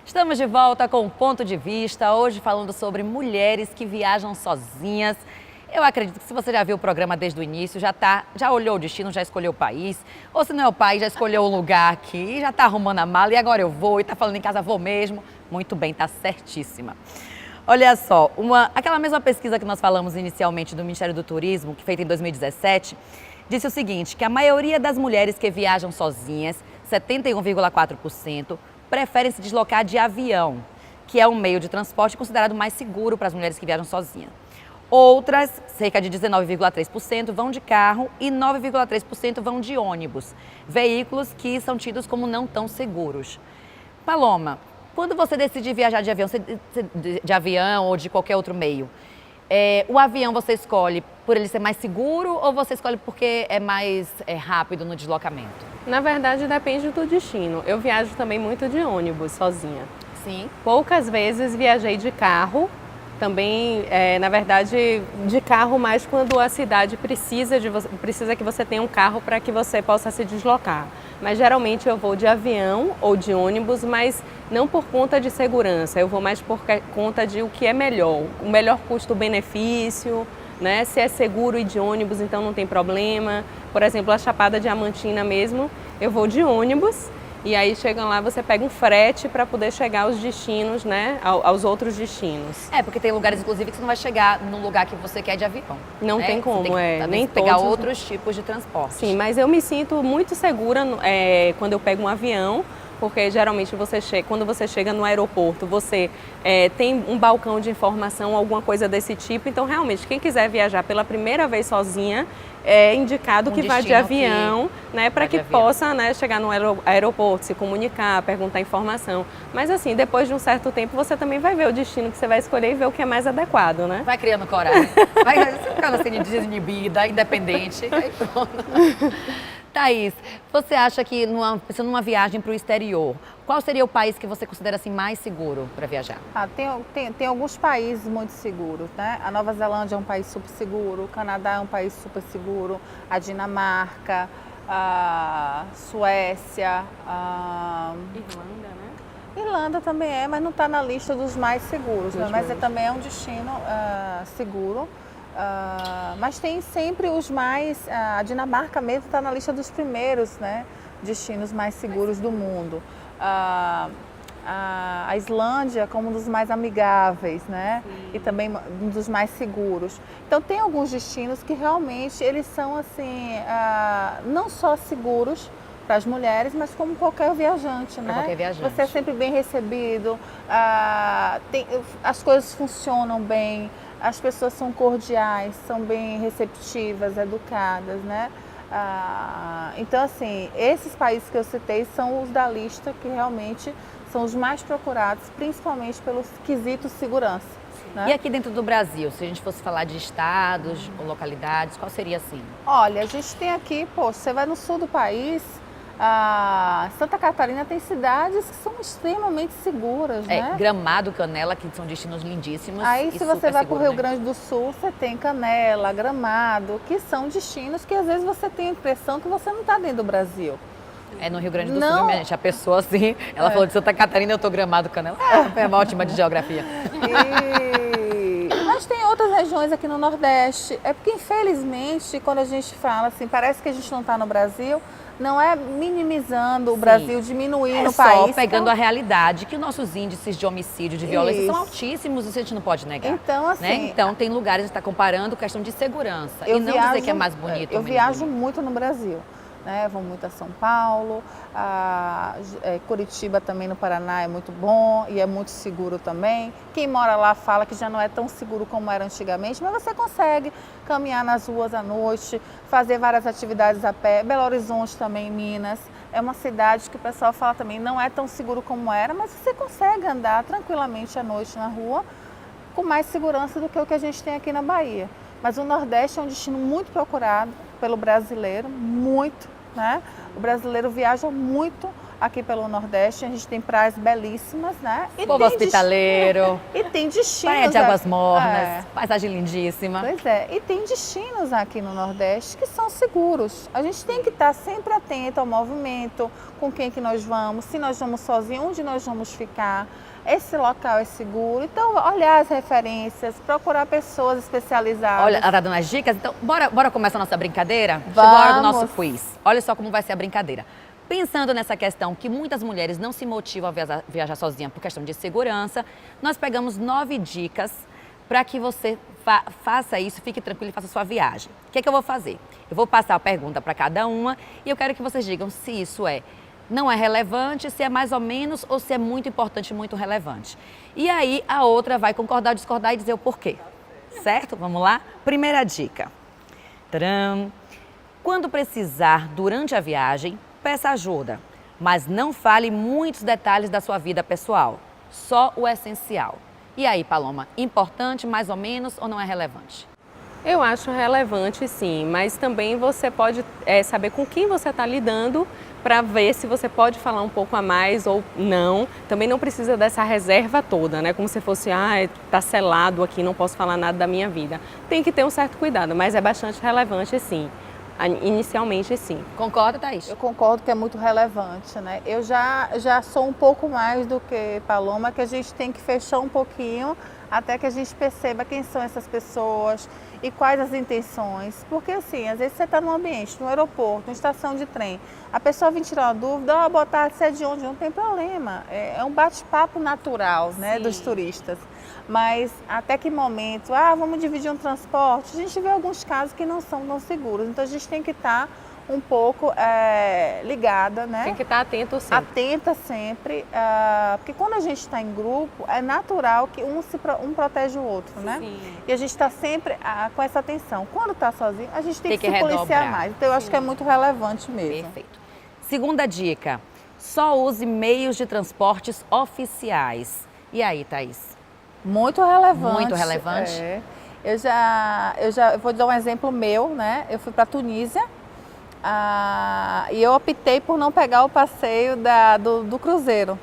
Estamos de volta com o Ponto de Vista, hoje falando sobre mulheres que viajam sozinhas. Eu acredito que se você já viu o programa desde o início, já olhou o destino, já escolheu o país, ou se não é o país, já escolheu o lugar aqui, já está arrumando a mala e agora eu vou, e está falando em casa, vou mesmo. Muito bem, está certíssima. Olha só, aquela mesma pesquisa que nós falamos inicialmente do Ministério do Turismo, que feita em 2017, disse o seguinte, que a maioria das mulheres que viajam sozinhas, 71,4%, preferem se deslocar de avião, que é um meio de transporte considerado mais seguro para as mulheres que viajam sozinhas. Outras, cerca de 19,3%, vão de carro e 9,3% vão de ônibus, veículos que são tidos como não tão seguros. Paloma, quando você decide viajar de avião ou de qualquer outro meio, o avião você escolhe por ele ser mais seguro ou você escolhe porque é mais rápido no deslocamento? Na verdade, depende do destino. Eu viajo também muito de ônibus, sozinha. Sim. Poucas vezes viajei de carro. Também, na verdade, de carro mais quando a cidade precisa que você tenha um carro para que você possa se deslocar. Mas geralmente eu vou de avião ou de ônibus, mas não por conta de segurança, eu vou mais por conta de o que é melhor, o melhor custo-benefício, né? Se é seguro ir de ônibus, então não tem problema. Por exemplo, a Chapada Diamantina mesmo, eu vou de ônibus. E aí chegam lá, você pega um frete para poder chegar aos destinos, né? Aos outros destinos. Porque tem lugares, inclusive, que você não vai chegar no lugar que você quer de avião. Não tem como, você tem que, nem pegar todos... outros tipos de transporte. Sim, mas eu me sinto muito segura quando eu pego um avião, porque geralmente quando você chega no aeroporto, você tem um balcão de informação, alguma coisa desse tipo. Então, realmente, quem quiser viajar pela primeira vez sozinha, é indicado que vá de avião, né, para que possa, né, chegar no aeroporto, se comunicar, perguntar informação. Mas assim, depois de um certo tempo, você também vai ver o destino que você vai escolher e ver o que é mais adequado, né? Vai criando coragem. Vai ficando assim, desinibida, independente. Aí pronto. Thaís, você acha que, pensando numa viagem para o exterior, qual seria o país que você considera assim, mais seguro para viajar? Tem alguns países muito seguros, né? A Nova Zelândia é um país super seguro, o Canadá é um país super seguro, a Dinamarca, a Suécia, Irlanda, né? Irlanda também mas não está na lista dos mais seguros, né? Mas também é um destino seguro. Mas tem sempre os mais... A Dinamarca mesmo está na lista dos primeiros, né, destinos mais seguros do mundo. A Islândia como um dos mais amigáveis, né? E também um dos mais seguros. Então tem alguns destinos que realmente eles são assim, não só seguros para as mulheres, mas como qualquer viajante, né? Qualquer viajante. Você é sempre bem recebido, as coisas funcionam bem, as pessoas são cordiais, são bem receptivas, educadas, né? Então, assim, esses países que eu citei são os da lista que realmente são os mais procurados, principalmente pelos quesitos segurança. Né? E aqui dentro do Brasil, se a gente fosse falar de estados ou localidades, qual seria assim? Olha, a gente tem aqui, você vai no sul do país, Santa Catarina tem cidades que são extremamente seguras, né? Gramado, Canela, que são destinos lindíssimos. Aí se você vai para o Rio né? Grande do Sul, você tem Canela, Gramado, que são destinos que às vezes você tem a impressão que você não está dentro do Brasil. No Rio Grande do Sul, minha gente, a pessoa assim, ela falou de Santa Catarina, eu tô Gramado, Canela. É uma ótima de geografia. Mas tem outras regiões aqui no Nordeste. É porque, infelizmente, quando a gente fala assim, parece que a gente não está no Brasil, não é minimizando o Brasil, diminuindo o país. É só pegando a realidade, que nossos índices de homicídio, de violência são altíssimos, isso a gente não pode negar. Então, assim... Né? Então, tem lugares que está comparando questão de segurança. E não dizer que é mais bonito. Eu viajo muito no Brasil. Né? Vou muito a São Paulo, Curitiba também no Paraná é muito bom e é muito seguro também. Quem mora lá fala que já não é tão seguro como era antigamente, mas você consegue caminhar nas ruas à noite, fazer várias atividades a pé. Belo Horizonte também, Minas, é uma cidade que o pessoal fala também não é tão seguro como era, mas você consegue andar tranquilamente à noite na rua com mais segurança do que o que a gente tem aqui na Bahia. Mas o Nordeste é um destino muito procurado pelo brasileiro, muito. Né? O brasileiro viaja muito aqui pelo Nordeste, a gente tem praias belíssimas, né? E povo hospitaleiro. E tem destinos. Praia de Águas Mornas, paisagem lindíssima. Pois é, e tem destinos aqui no Nordeste que são seguros. A gente tem que estar sempre atento ao movimento, com quem que nós vamos, se nós vamos sozinhos, onde nós vamos ficar. Esse local é seguro, então olhar as referências, procurar pessoas especializadas. Olha, ela tá dando as dicas, então bora começar a nossa brincadeira? Vamos. Chegou a hora do nosso quiz. Olha só como vai ser a brincadeira. Pensando nessa questão que muitas mulheres não se motivam a viajar sozinha por questão de segurança, nós pegamos 9 dicas para que você faça isso, fique tranquilo e faça a sua viagem. O que é que eu vou fazer? Eu vou passar a pergunta para cada uma e eu quero que vocês digam se isso não é relevante, se é mais ou menos ou se é muito importante, muito relevante. E aí a outra vai concordar, discordar e dizer o porquê. Certo? Vamos lá? Primeira dica. Tcharam! Quando precisar durante a viagem, peça ajuda, mas não fale muitos detalhes da sua vida pessoal, só o essencial. E aí, Paloma, importante, mais ou menos, ou não é relevante? Eu acho relevante, sim, mas também você pode saber com quem você está lidando para ver se você pode falar um pouco a mais ou não. Também não precisa dessa reserva toda, né? Como se fosse, tá selado aqui, não posso falar nada da minha vida. Tem que ter um certo cuidado, mas é bastante relevante, sim. Inicialmente, sim. Concorda, Thaís? Eu concordo que é muito relevante, né? Eu já sou um pouco mais do que Paloma, que a gente tem que fechar um pouquinho até que a gente perceba quem são essas pessoas e quais as intenções. Porque assim, às vezes você está num ambiente, no aeroporto, numa estação de trem, a pessoa vem tirar uma dúvida, boa tarde, você é de onde? Não tem problema. É um bate-papo natural, né, dos turistas. Mas até que momento, vamos dividir um transporte, a gente vê alguns casos que não são tão seguros. Então a gente tem que estar um pouco ligada, né? Tem que estar atento sempre. Atenta sempre, porque quando a gente está em grupo, é natural que um protege o outro, né? Sim. E a gente está sempre com essa atenção. Quando está sozinho, a gente tem que se policiar redobrar. mais. Então eu acho que é muito relevante mesmo. Perfeito. Segunda dica, só use meios de transportes oficiais. E aí, Thaís? Muito relevante. Muito relevante? É. Eu vou dar um exemplo meu, né? Eu fui para a Tunísia e eu optei por não pegar o passeio do cruzeiro.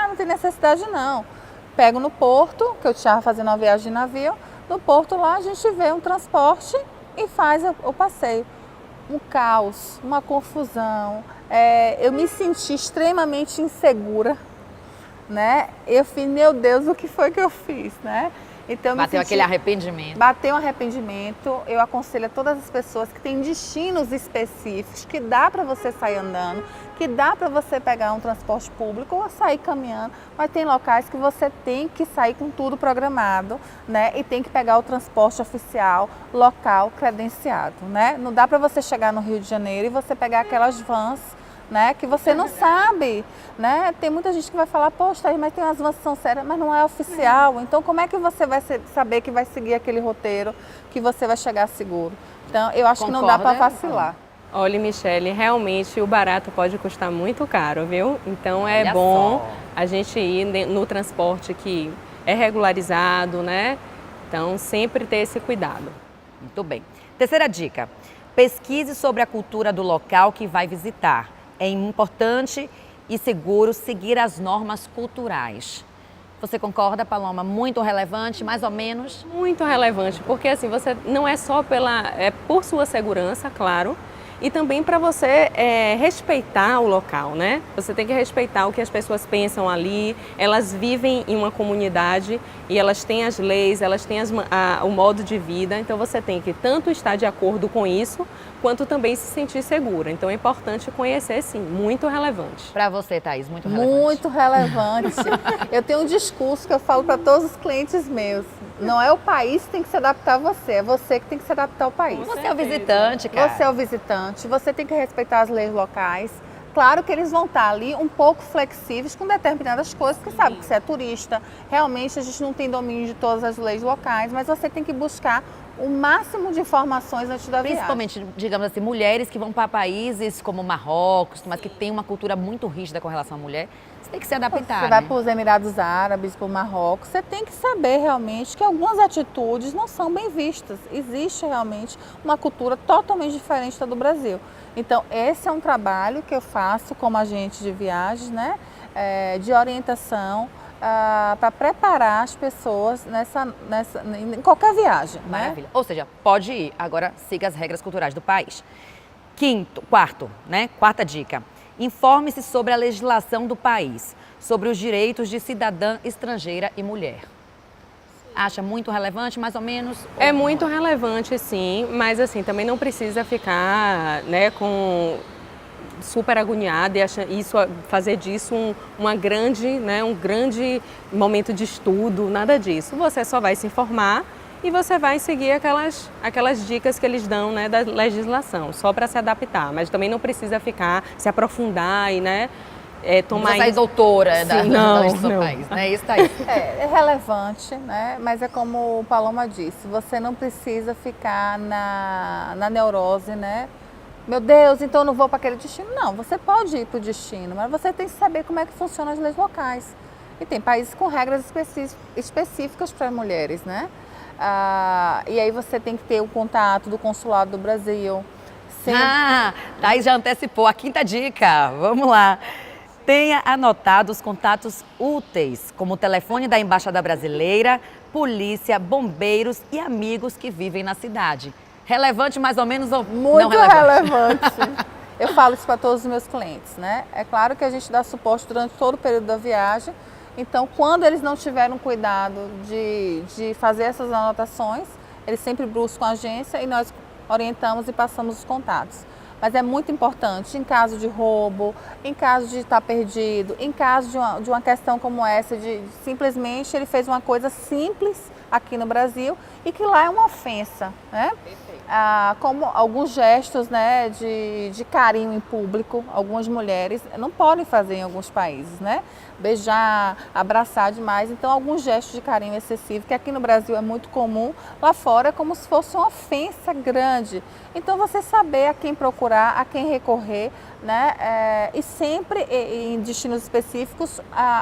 Não tem necessidade não. Pego no porto, que eu estava fazendo uma viagem de navio, no porto lá a gente vê um transporte e faz o passeio. Um caos, uma confusão. Eu me senti extremamente insegura. Né? Eu fiz, meu Deus, o que foi que eu fiz, né? Então, Bateu aquele arrependimento. Bateu um arrependimento. Eu aconselho a todas as pessoas que têm destinos específicos, que dá para você sair andando, que dá para você pegar um transporte público ou sair caminhando, mas tem locais que você tem que sair com tudo programado, né? E tem que pegar o transporte oficial, local, credenciado, né? Não dá para você chegar no Rio de Janeiro e você pegar aquelas vans, né, que você não sabe, né? Tem muita gente que vai falar, poxa, mas tem umas vans que são sérias, mas não é oficial. Então, como é que você vai saber que vai seguir aquele roteiro, que você vai chegar seguro? Então, eu acho que não dá para vacilar. Olha, Michele, realmente o barato pode custar muito caro, viu? Então Olha bom só. a gente ir no transporte que é regularizado, né? Então, sempre ter esse cuidado. Muito bem. Terceira dica, pesquise sobre a cultura do local que vai visitar. É importante e seguro seguir as normas culturais. Você concorda, Paloma? Muito relevante, mais ou menos? Muito relevante, porque assim, você não é só por sua segurança, claro, e também para você respeitar o local, né? Você tem que respeitar o que as pessoas pensam ali, elas vivem em uma comunidade e elas têm as leis, elas têm o modo de vida, então você tem que tanto estar de acordo com isso, quanto também se sentir segura. Então é importante conhecer, sim, muito relevante. Para você, Thaís, muito relevante. Muito relevante. Eu tenho um discurso que eu falo para todos os clientes meus. Não é o país que tem que se adaptar a você, é você que tem que se adaptar ao país. Você é o visitante, cara. Você é o visitante, você tem que respeitar as leis locais. Claro que eles vão estar ali um pouco flexíveis com determinadas coisas, porque sabe que você é turista. Realmente a gente não tem domínio de todas as leis locais, mas você tem que buscar o máximo de informações antes da viagem. Principalmente, digamos assim, mulheres que vão para países como Marrocos, mas que tem uma cultura muito rígida com relação à mulher. Você tem que se adaptar, Você vai né? para os Emirados Árabes, para o Marrocos, você tem que saber realmente que algumas atitudes não são bem vistas. Existe realmente uma cultura totalmente diferente da do Brasil. Então, esse é um trabalho que eu faço como agente de viagens, né? De orientação para preparar as pessoas em qualquer viagem. Maravilha. Ou seja, pode ir, agora siga as regras culturais do país. Quarta dica. Informe-se sobre a legislação do país, sobre os direitos de cidadã estrangeira e mulher. Acha muito relevante, mais ou menos? É muito relevante, sim, mas assim, também não precisa ficar, né, com super agoniada e fazer disso um grande momento de estudo, nada disso. Você só vai se informar e você vai seguir aquelas dicas que eles dão, né, da legislação, só para se adaptar. Mas também não precisa se aprofundar e, né, tomar... Não sair doutora da não. país, né? Isso tá aí. É relevante, né? Mas é como o Paloma disse, você não precisa ficar na neurose, né? Meu Deus, então eu não vou para aquele destino. Não, você pode ir para o destino, mas você tem que saber como é que funcionam as leis locais. E tem países com regras específicas para mulheres, né? E aí você tem que ter o contato do consulado do Brasil. Daí já antecipou a quinta dica. Vamos lá. Tenha anotado os contatos úteis, como o telefone da Embaixada Brasileira, polícia, bombeiros e amigos que vivem na cidade. Relevante mais ou menos ou muito não relevante? Relevante. Eu falo isso para todos os meus clientes, né? É claro que a gente dá suporte durante todo o período da viagem. Então, quando eles não tiveram cuidado de fazer essas anotações, eles sempre buscam a agência e nós orientamos e passamos os contatos. Mas é muito importante em caso de roubo, em caso de estar perdido, em caso de uma questão como essa, de simplesmente ele fez uma coisa simples aqui no Brasil e que lá é uma ofensa, né? Como alguns gestos, né, de carinho em público, algumas mulheres não podem fazer em alguns países, né? Beijar, abraçar demais. Então, alguns gestos de carinho excessivo, que aqui no Brasil é muito comum, lá fora é como se fosse uma ofensa grande. Então, você saber a quem procurar, a quem recorrer, né? E sempre em destinos específicos,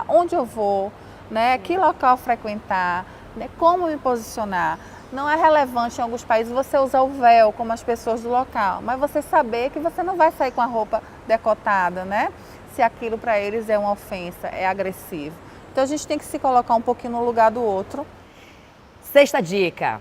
onde eu vou, né? Que local frequentar, né? Como me posicionar. Não é relevante em alguns países você usar o véu como as pessoas do local, mas você saber que você não vai sair com a roupa decotada, né? Se aquilo para eles é uma ofensa, é agressivo. Então a gente tem que se colocar um pouquinho no lugar do outro. Sexta dica,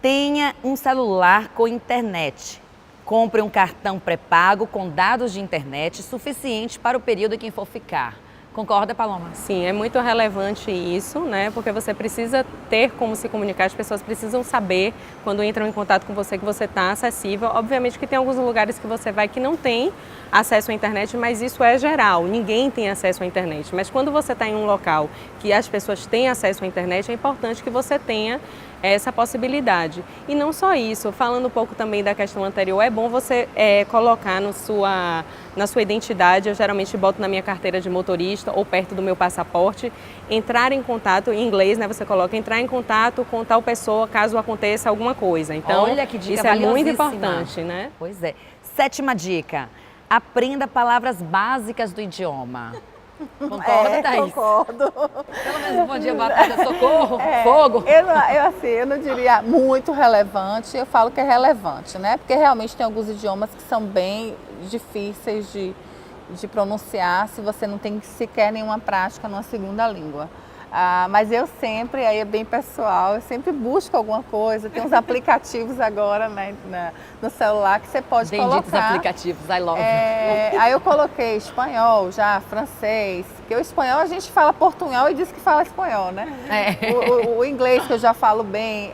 tenha um celular com internet. Compre um cartão pré-pago com dados de internet suficiente para o período em que for ficar. Concorda, Paloma? Sim, é muito relevante isso, né? Porque você precisa ter como se comunicar, as pessoas precisam saber quando entram em contato com você que você está acessível. Obviamente que tem alguns lugares que você vai que não tem acesso à internet, mas isso é geral, ninguém tem acesso à internet. Mas quando você está em um local que as pessoas têm acesso à internet, é importante que você tenha essa possibilidade. E não só isso, falando um pouco também da questão anterior, é bom você colocar na sua identidade, eu geralmente boto na minha carteira de motorista ou perto do meu passaporte, entrar em contato, em inglês, né, você coloca entrar em contato com tal pessoa caso aconteça alguma coisa. Então, olha que dica isso é muito valiosíssima. importante, né? Pois é. Sétima dica, aprenda palavras básicas do idioma. Concorda, Thaís? Concordo. Pelo menos bom dia, boa tarde, socorro, fogo. Eu não diria muito relevante, eu falo que é relevante, né? Porque realmente tem alguns idiomas que são bem difíceis de pronunciar se você não tem sequer nenhuma prática numa segunda língua. Mas eu sempre, aí é bem pessoal, eu sempre busco alguma coisa. Tem uns aplicativos agora, né, no celular que você pode Benditos colocar. Aplicativos, I love. Aí eu coloquei espanhol já, francês, porque o espanhol a gente fala portunhol e diz que fala espanhol, né? O inglês que eu já falo bem,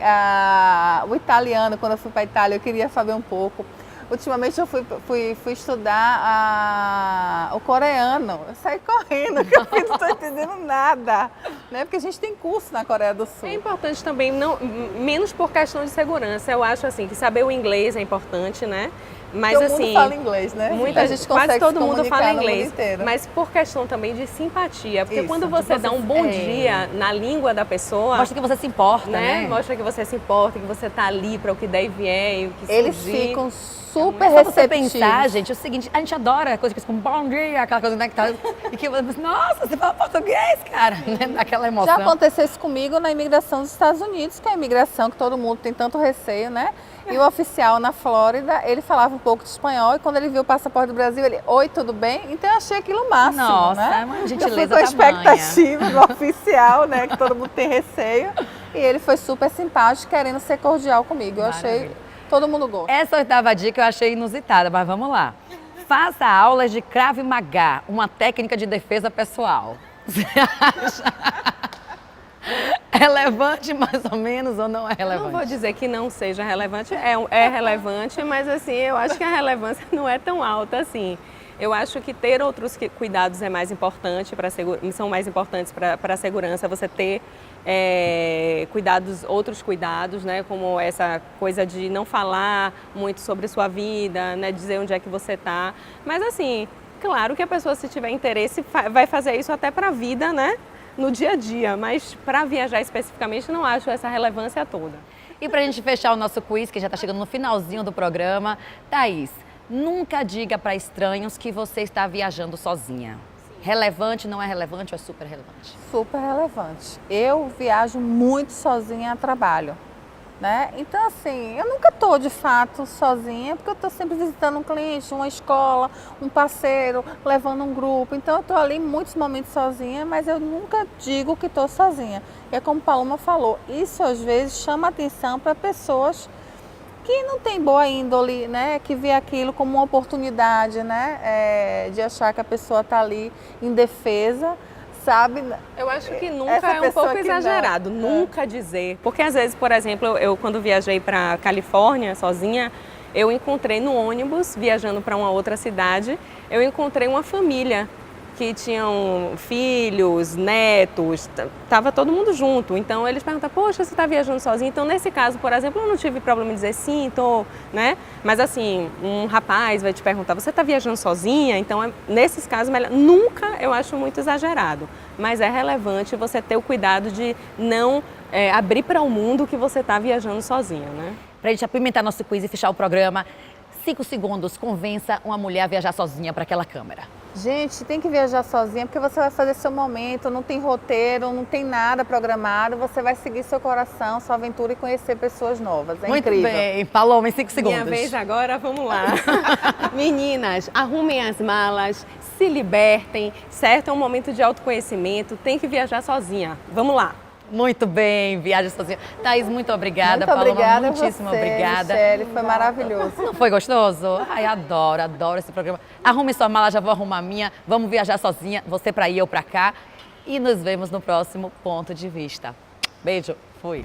o italiano, quando eu fui para a Itália eu queria saber um pouco. Ultimamente eu fui estudar o coreano, eu saí correndo, porque eu não estou entendendo nada, né? Porque a gente tem curso na Coreia do Sul. É importante também, menos por questão de segurança, eu acho assim, que saber o inglês é importante, né? Mas todo assim, mundo fala inglês, né? A gente quase todo mundo fala inglês, inteiro. mas por questão também de simpatia, porque Isso, quando você dá um bom dia na língua da pessoa, Mostra que você se importa, né? Mostra que você se importa, que você tá ali para o que der e vier, e o que eles surgir. ficam super Só você receptivos. pensar, gente, é o seguinte, a gente adora coisa que como bom dia, aquela coisa, né, que tá, e que você, nossa, você fala português, cara, né, daquela emoção. Já aconteceu isso comigo na imigração dos Estados Unidos, que é a imigração que todo mundo tem tanto receio, né? E o oficial na Flórida, ele falava um pouco de espanhol e quando ele viu o passaporte do Brasil, ele, oi, tudo bem? Então eu achei aquilo o máximo, nossa, né? é uma Eu gentileza fui com a tamanha. expectativa do oficial, né, que todo mundo tem receio, e ele foi super simpático, querendo ser cordial comigo. Eu achei, todo mundo gosta. Essa oitava dica eu achei inusitada, mas vamos lá. Faça aulas de Krav Maga, uma técnica de defesa pessoal. Você acha? relevante mais ou menos ou não é Eu relevante? não vou dizer que não seja relevante, é relevante, mas assim, eu acho que a relevância não é tão alta assim. Eu acho que ter outros cuidados é mais importante são mais importantes para a segurança, você ter outros cuidados, né, como essa coisa de não falar muito sobre sua vida, né, dizer onde é que você está. Mas assim, claro que a pessoa, se tiver interesse, vai fazer isso até para a vida, né, no dia a dia, mas para viajar especificamente não acho essa relevância toda. E para a gente fechar o nosso quiz, que já está chegando no finalzinho do programa, Thaís, nunca diga para estranhos que você está viajando sozinha. Relevante, não é relevante ou é super relevante? Super relevante. Eu viajo muito sozinha a trabalho, né? Então, assim, eu nunca estou de fato sozinha, porque eu estou sempre visitando um cliente, uma escola, um parceiro, levando um grupo. Então, eu estou ali em muitos momentos sozinha, mas eu nunca digo que estou sozinha. E é como Paloma falou, isso às vezes chama atenção para pessoas que não tem boa índole, né, que vê aquilo como uma oportunidade, né, de achar que a pessoa está ali indefesa, sabe? Eu acho que nunca é um pouco exagerado, nunca dizer. Porque às vezes, por exemplo, eu quando viajei para Califórnia sozinha, eu encontrei no ônibus, viajando para uma outra cidade, eu encontrei uma família que tinham filhos, netos, estava todo mundo junto. Então eles perguntaram, poxa, você está viajando sozinho? Então nesse caso, por exemplo, eu não tive problema em dizer sim, estou, né? Mas assim, um rapaz vai te perguntar, você está viajando sozinha? Então nesses casos, nunca eu acho muito exagerado. Mas é relevante você ter o cuidado de não abrir para o mundo que você está viajando sozinha, né? Para a gente apimentar nosso quiz e fechar o programa, 5 segundos, convença uma mulher a viajar sozinha para aquela câmera. Gente, tem que viajar sozinha porque você vai fazer seu momento, não tem roteiro, não tem nada programado, você vai seguir seu coração, sua aventura e conhecer pessoas novas. É Muito incrível. bem, Paloma, em 5 segundos. Minha vez agora, vamos lá. Meninas, arrumem as malas, se libertem, certo? É um momento de autoconhecimento, tem que viajar sozinha. Vamos lá. Muito bem, viagem sozinha. Thaís, muito obrigada. Muito Paloma, obrigada muitíssimo a você, obrigada. Michele, foi maravilhoso. Não foi gostoso? Ai, adoro esse programa. Arrume sua mala, já vou arrumar a minha. Vamos viajar sozinha, você pra aí, eu pra cá. E nos vemos no próximo Ponto de Vista. Beijo, fui.